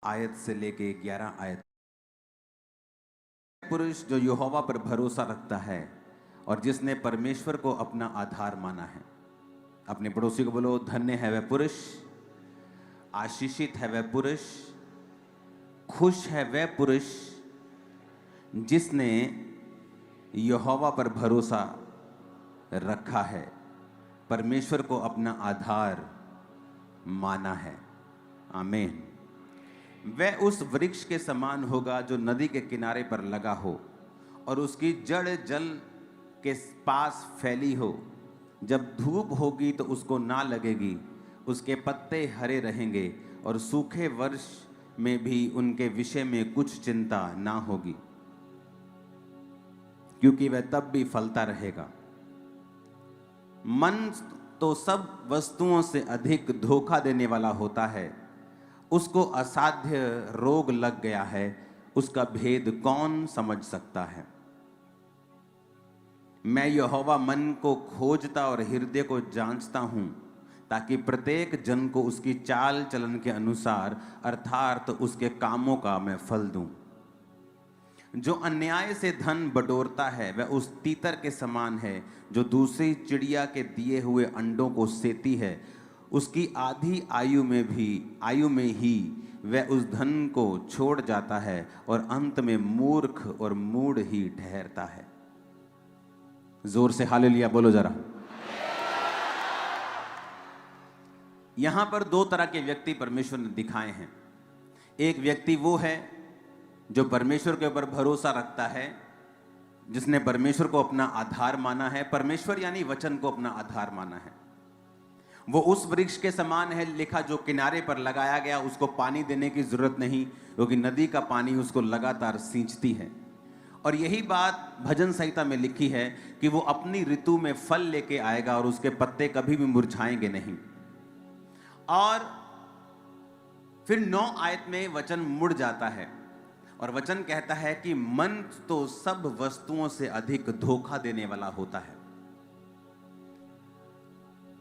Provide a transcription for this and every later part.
आयत से लेके 11 आयत। पुरुष जो यहोवा पर भरोसा रखता है और जिसने परमेश्वर को अपना आधार माना है। अपने पड़ोसी को बोलो, धन्य है वह पुरुष, आशीषित है वह पुरुष, खुश है वह पुरुष जिसने यहोवा पर भरोसा रखा है, परमेश्वर को अपना आधार माना है। आमीन। वह उस वृक्ष के समान होगा जो नदी के किनारे पर लगा हो और उसकी जड़ जल के पास फैली हो। जब धूप होगी तो उसको ना लगेगी, उसके पत्ते हरे रहेंगे और सूखे वर्ष में भी उनके विषय में कुछ चिंता ना होगी, क्योंकि वह तब भी फलता रहेगा। मन तो सब वस्तुओं से अधिक धोखा देने वाला होता है। उसको असाध्य रोग लग गया है, उसका भेद कौन समझ सकता है। मैं यहोवा मन को खोजता और हृदय को जांचता हूं, ताकि प्रत्येक जन को उसकी चाल चलन के अनुसार अर्थात उसके कामों का मैं फल दूं। जो अन्याय से धन बटोरता है वह उस तीतर के समान है जो दूसरी चिड़िया के दिए हुए अंडों को सेती है। उसकी आधी आयु में ही वह उस धन को छोड़ जाता है और अंत में मूर्ख और मूढ़ ही ठहरता है। जोर से हालेलुया बोलो जरा। यहां पर दो तरह के व्यक्ति परमेश्वर ने दिखाए हैं। एक व्यक्ति वो है जो परमेश्वर के ऊपर भरोसा रखता है, जिसने परमेश्वर को अपना आधार माना है। परमेश्वर यानी वचन को अपना आधार माना है। वो उस वृक्ष के समान है लिखा जो किनारे पर लगाया गया, उसको पानी देने की जरूरत नहीं, क्योंकि नदी का पानी उसको लगातार सींचती है। और यही बात भजन संहिता में लिखी है कि वो अपनी ऋतु में फल लेके आएगा और उसके पत्ते कभी भी मुरझाएंगे नहीं। और फिर 9 आयत में वचन मुड़ जाता है और वचन कहता है कि मन तो सब वस्तुओं से अधिक धोखा देने वाला होता है।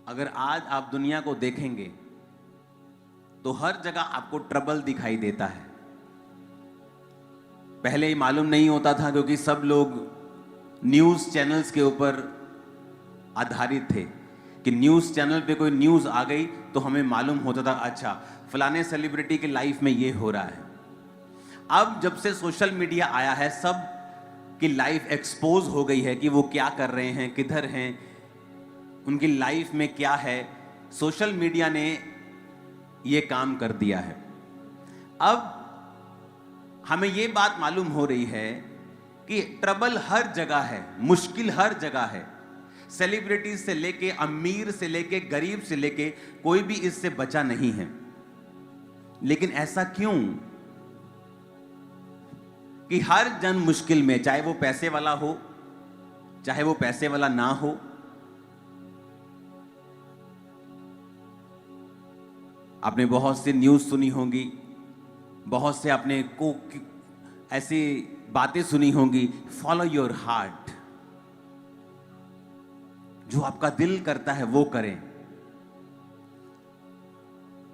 अगर आज आप दुनिया को देखेंगे तो हर जगह आपको ट्रबल दिखाई देता है। पहले ही मालूम नहीं होता था, क्योंकि सब लोग न्यूज़ चैनल्स के ऊपर आधारित थे कि न्यूज़ चैनल पे कोई न्यूज़ आ गई तो हमें मालूम होता था, अच्छा फलाने सेलिब्रिटी के लाइफ में ये हो रहा है। अब जब से सोशल मीडिया आया है, सब की लाइफ एक्सपोज हो गई है कि वो क्या कर रहे हैं, किधर हैं, उनकी लाइफ में क्या है। सोशल मीडिया ने ये काम कर दिया है। अब हमें ये बात मालूम हो रही है कि ट्रबल हर जगह है, मुश्किल हर जगह है। सेलिब्रिटी से लेके अमीर से लेके गरीब से लेके कोई भी इससे बचा नहीं है। लेकिन ऐसा क्यों कि हर जन मुश्किल में, चाहे वो पैसे वाला हो चाहे वो पैसे वाला ना हो। आपने बहुत सी न्यूज़ सुनी होंगी, बहुत से आपने को ऐसी बातें सुनी होंगी, फॉलो योर हार्ट, जो आपका दिल करता है वो करें।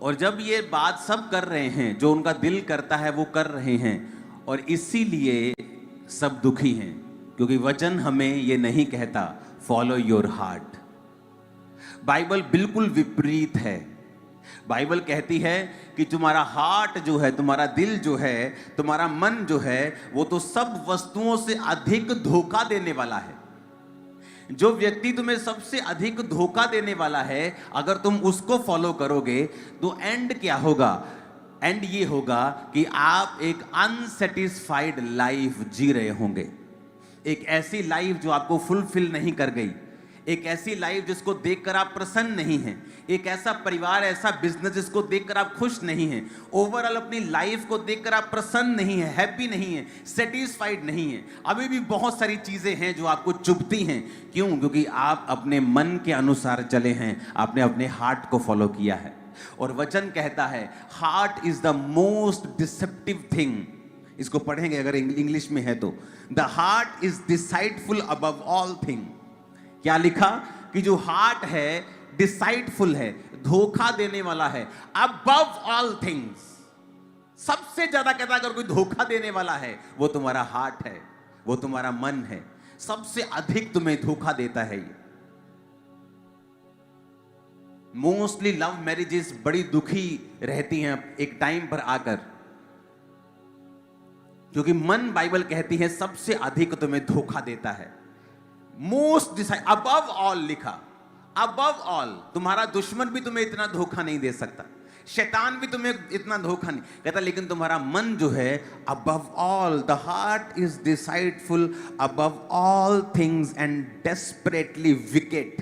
और जब ये बात सब कर रहे हैं, जो उनका दिल करता है वो कर रहे हैं, और इसीलिए सब दुखी हैं, क्योंकि वचन हमें ये नहीं कहता फॉलो योर हार्ट। बाइबल बिल्कुल विपरीत है। बाइबल कहती है कि तुम्हारा हार्ट जो है, तुम्हारा दिल जो है, तुम्हारा मन जो है, वो तो सब वस्तुओं से अधिक धोखा देने वाला है। जो व्यक्ति तुम्हें सबसे अधिक धोखा देने वाला है, अगर तुम उसको फॉलो करोगे तो एंड क्या होगा? एंड ये होगा कि आप एक अनसेटिस्फाइड लाइफ जी रहे होंगे। एक ऐसी लाइफ जो आपको फुलफिल नहीं कर गई, एक ऐसी लाइफ जिसको देखकर आप प्रसन्न नहीं हैं, एक ऐसा परिवार, ऐसा बिजनेस जिसको देखकर आप खुश नहीं हैं, ओवरऑल अपनी लाइफ को देखकर आप प्रसन्न नहीं हैं, हैप्पी नहीं हैं, सेटिस्फाइड नहीं हैं। अभी भी बहुत सारी चीजें हैं जो आपको चुभती हैं। क्यों? क्योंकि आप अपने मन के अनुसार चले हैं, आपने अपने हार्ट को फॉलो किया है। और वचन कहता है heart is the most deceptive thing. इसको पढ़ेंगे अगर इंग्लिश में है तो, the heart is deceitful above all thing. क्या लिखा? कि जो हार्ट है डिसाइडफुल है, धोखा देने वाला है, अबव ऑल थिंग्स, सबसे ज्यादा कहता है अगर कोई धोखा देने वाला है वो तुम्हारा हार्ट है, वो तुम्हारा मन है। सबसे अधिक तुम्हें धोखा देता है ये। मोस्टली लव मैरिजेस बड़ी दुखी रहती हैं एक टाइम पर आकर, क्योंकि मन, बाइबल कहती है, सबसे अधिक तुम्हें धोखा देता है। मोस्ट डिसाइड, अबव ऑल लिखा, अबव ऑल। तुम्हारा दुश्मन भी तुम्हें इतना धोखा नहीं दे सकता, शैतान भी तुम्हें इतना धोखा नहीं कहता, लेकिन तुम्हारा मन जो है, above all, the heart is deceitful above all things and desperately wicked.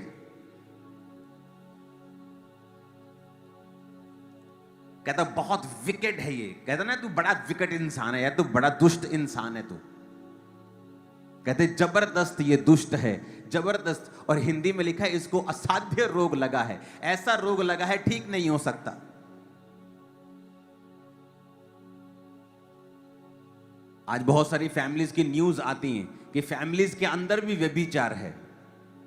कहता बहुत विकेट है ये। कहता ना तू बड़ा विकेट इंसान है यार, तू बड़ा दुष्ट इंसान है तू। कहते जबरदस्त ये दुष्ट है, जबरदस्त। और हिंदी में लिखा है इसको असाध्य रोग लगा है, ऐसा रोग लगा है ठीक नहीं हो सकता। आज बहुत सारी फैमिलीज की न्यूज आती हैं कि फैमिलीज के अंदर भी व्यभिचार है,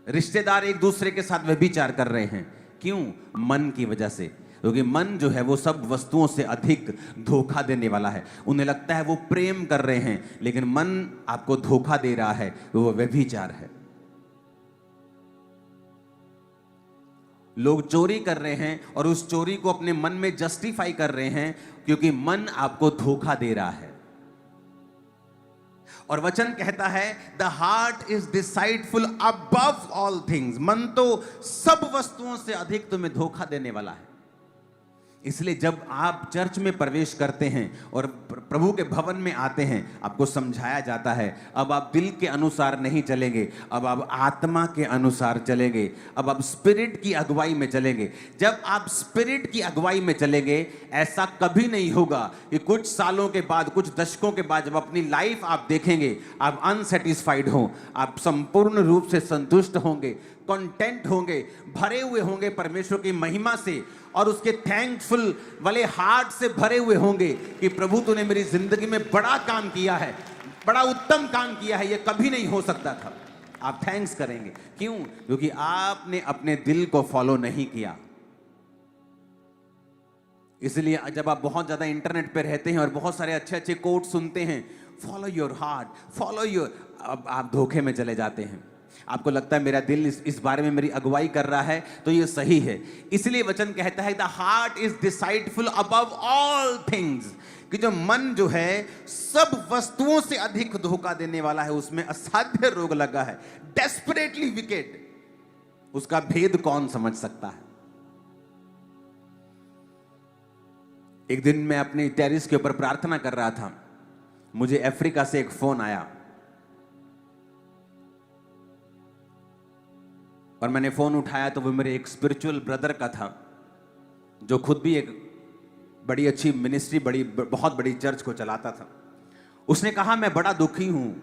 रिश्तेदार एक दूसरे के साथ व्यभिचार कर रहे हैं। क्यों? मन की वजह से। क्योंकि मन जो है वो सब वस्तुओं से अधिक धोखा देने वाला है। उन्हें लगता है वो प्रेम कर रहे हैं, लेकिन मन आपको धोखा दे रहा है, वो व्यभिचार है। लोग चोरी कर रहे हैं और उस चोरी को अपने मन में जस्टिफाई कर रहे हैं, क्योंकि मन आपको धोखा दे रहा है। और वचन कहता है the heart is deceitful above all things. मन तो सब वस्तुओं से अधिक तुम्हें धोखा देने वाला है। इसलिए जब आप चर्च में प्रवेश करते हैं और प्रभु के भवन में आते हैं, आपको समझाया जाता है अब आप दिल के अनुसार नहीं चलेंगे, अब आप आत्मा के अनुसार चलेंगे, अब आप स्पिरिट की अगुवाई में चलेंगे। जब आप स्पिरिट की अगुवाई में चलेंगे, ऐसा कभी नहीं होगा कि कुछ सालों के बाद, कुछ दशकों के बाद जब अपनी लाइफ आप देखेंगे, आप अनसेटिस्फाइड हो। आप संपूर्ण रूप से संतुष्ट होंगे, कंटेंट होंगे, भरे हुए होंगे परमेश्वर की महिमा से, और उसके थैंकफुल वाले हार्ट से भरे हुए होंगे कि प्रभु तूने मेरी जिंदगी में बड़ा काम किया है, बड़ा उत्तम काम किया है, ये कभी नहीं हो सकता था। आप थैंक्स करेंगे। क्यों? क्योंकि आपने अपने दिल को फॉलो नहीं किया। इसलिए जब आप बहुत ज्यादा इंटरनेट पे रहते हैं और बहुत सारे अच्छे अच्छे कोट सुनते हैं, follow your heart, follow your, अब आप धोखे में चले जाते हैं। आपको लगता है मेरा दिल इस बारे में मेरी अगुवाई कर रहा है तो ये सही है। इसलिए वचन कहता है the heart is deceitful above all things, कि जो मन जो है सब वस्तुओं से अधिक धोखा देने वाला है, उसमें असाध्य रोग लगा है, डेस्परेटली विकेट। उसका भेद कौन समझ सकता है? एक दिन मैं अपनी टेरिस के ऊपर प्रार्थना कर रहा था, मुझे अफ्रीका से एक फोन आया और मैंने फोन उठाया तो वो मेरे एक स्पिरिचुअल ब्रदर का था, जो खुद भी एक बड़ी अच्छी मिनिस्ट्री, बहुत बड़ी चर्च को चलाता था। उसने कहा मैं बड़ा दुखी हूं,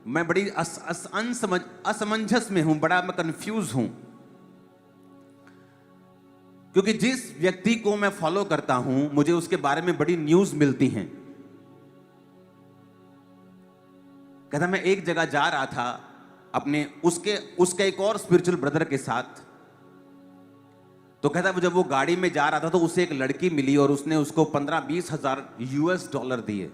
मैं बड़ी असमंजस में हूं, बड़ा मैं कंफ्यूज हूं, क्योंकि जिस व्यक्ति को मैं फॉलो करता हूं मुझे उसके बारे में बड़ी न्यूज मिलती हैं। कहता मैं एक जगह जा रहा था अपने उसके एक और स्पिरिचुअल ब्रदर के साथ, तो कहता जब वो गाड़ी में जा रहा था तो उसे एक लड़की मिली और उसने उसको 15-20 हजार US डॉलर दिए।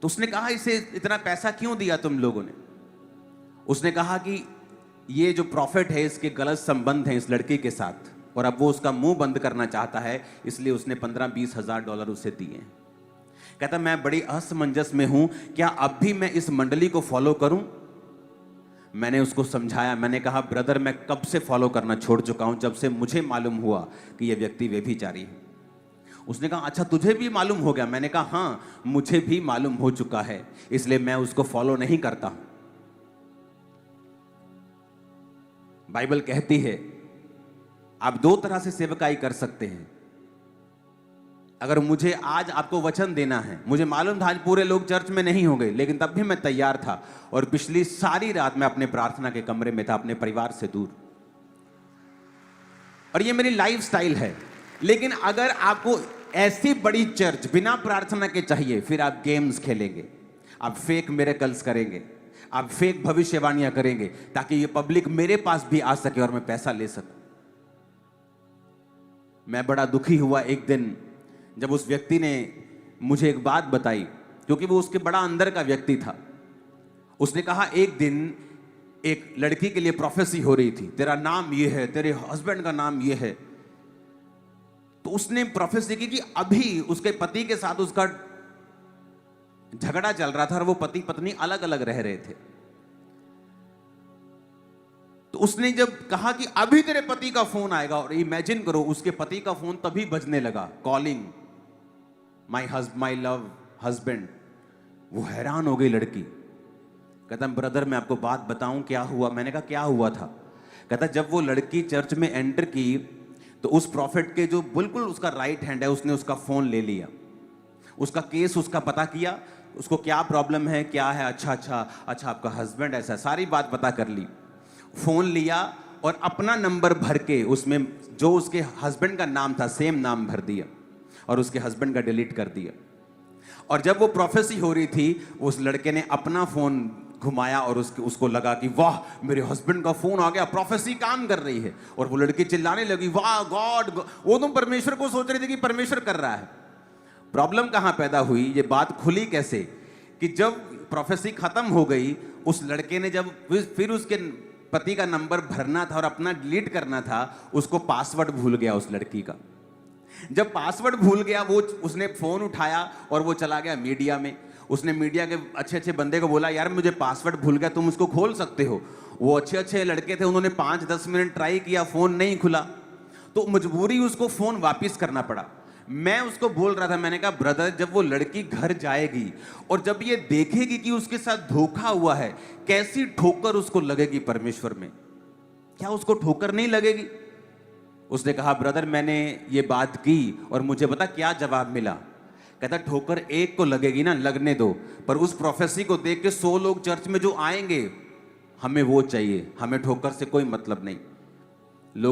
तो उसने कहा इसे इतना पैसा क्यों दिया तुम लोगों ने? उसने कहा कि ये जो प्रॉफिट है इसके गलत संबंध हैं इस लड़की के साथ, और अब वो उसका मुंह बंद करना चाहता है, इसलिए उसने 15-20 हजार डॉलर उसे दिए। कहता मैं बड़ी असमंजस में हूं, क्या अब भी मैं इस मंडली को फॉलो करूं? मैंने उसको समझाया, मैंने कहा ब्रदर मैं कब से फॉलो करना छोड़ चुका हूं, जब से मुझे मालूम हुआ कि यह व्यक्ति व्यभिचारी है। उसने कहा अच्छा तुझे भी मालूम हो गया? मैंने कहा हाँ मुझे भी मालूम हो चुका है, इसलिए मैं उसको फॉलो नहीं करता हूं। बाइबल कहती है आप दो तरह से सेवकाई कर सकते हैं। अगर मुझे आज आपको वचन देना है, मुझे मालूम था आज पूरे लोग चर्च में नहीं होंगे, लेकिन तब भी मैं तैयार था, और पिछली सारी रात मैं अपने प्रार्थना के कमरे में था, अपने परिवार से दूर, और ये मेरी लाइफस्टाइल है। लेकिन अगर आपको ऐसी बड़ी चर्च बिना प्रार्थना के चाहिए, फिर आप गेम्स खेलेंगे, आप फेक मिरेकल्स करेंगे, आप फेक भविष्यवाणियां करेंगे, ताकि ये पब्लिक मेरे पास भी आ सके और मैं पैसा ले सकूं। मैं बड़ा दुखी हुआ एक दिन जब उस व्यक्ति ने मुझे एक बात बताई, क्योंकि वो उसके बड़ा अंदर का व्यक्ति था। उसने कहा एक दिन एक लड़की के लिए प्रोफेसी हो रही थी, तेरा नाम ये है, तेरे हस्बैंड का नाम ये है। तो उसने प्रोफेसी की कि अभी उसके पति के साथ उसका झगड़ा चल रहा था और वो पति पत्नी अलग अलग रह रहे थे। तो उसने जब कहा कि अभी तेरे पति का फोन आएगा, और इमेजिन करो उसके पति का फोन तभी बजने लगा, कॉलिंग माई लव हस्बैंड। वो हैरान हो गई लड़की। कहता ब्रदर मैं आपको बात बताऊं क्या हुआ। मैंने कहा क्या हुआ था। कहता जब वो लड़की चर्च में एंटर की तो उस प्रॉफिट के जो बिल्कुल उसका राइट हैंड है, उसने उसका फोन ले लिया, उसका केस उसका पता किया, उसको क्या प्रॉब्लम है क्या है, अच्छा आपका हस्बैंड ऐसा, सारी बात पता कर ली। फोन लिया और अपना नंबर भर के उसमें जो उसके हस्बैंड का नाम था सेम नाम भर दिया और उसके हस्बैंड का डिलीट कर दिया। और जब वो प्रोफेसी हो रही थी उस लड़के ने अपना फोन घुमाया और उसको लगा कि वाह मेरे हस्बैंड का फोन आ गया, प्रोफेसी काम कर रही है। और वो लड़की चिल्लाने लगी वाह गॉड, वो तो परमेश्वर को सोच रही थी कि परमेश्वर कर रहा है। प्रॉब्लम कहां पैदा हुई, ये बात खुली कैसे कि जब प्रोफेसी खत्म हो गई, उस लड़के ने जब फिर उसके पति का नंबर भरना था और अपना डिलीट करना था, उसको पासवर्ड भूल गया उस लड़की का। जब पासवर्ड भूल गया वो उसने फोन उठाया और वो चला गया मीडिया में। उसने मीडिया के अच्छे अच्छे बंदे को बोला यार मुझे पासवर्ड भूल गया, तुम उसको खोल सकते हो। वो अच्छे अच्छे लड़के थे, उन्होंने 5-10 मिनट ट्राई किया, फोन नहीं खुला, तो मजबूरी उसको फोन वापस करना पड़ा। मैं उसको बोल रहा था, मैंने कहा ब्रदर जब वो लड़की घर जाएगी और जब ये देखेगी कि उसके साथ धोखा हुआ है, कैसी ठोकर उसको लगेगी परमेश्वर में, क्या उसको ठोकर नहीं लगेगी। उसने कहा ब्रदर मैंने ये बात की और मुझे पता क्या जवाब मिला। कहता ठोकर एक को लगेगी ना, लगने दो, पर उस प्रोफेसी को देख के 100 लोग चर्च में जो आएंगे, हमें वो चाहिए, हमें ठोकर से कोई मतलब नहीं।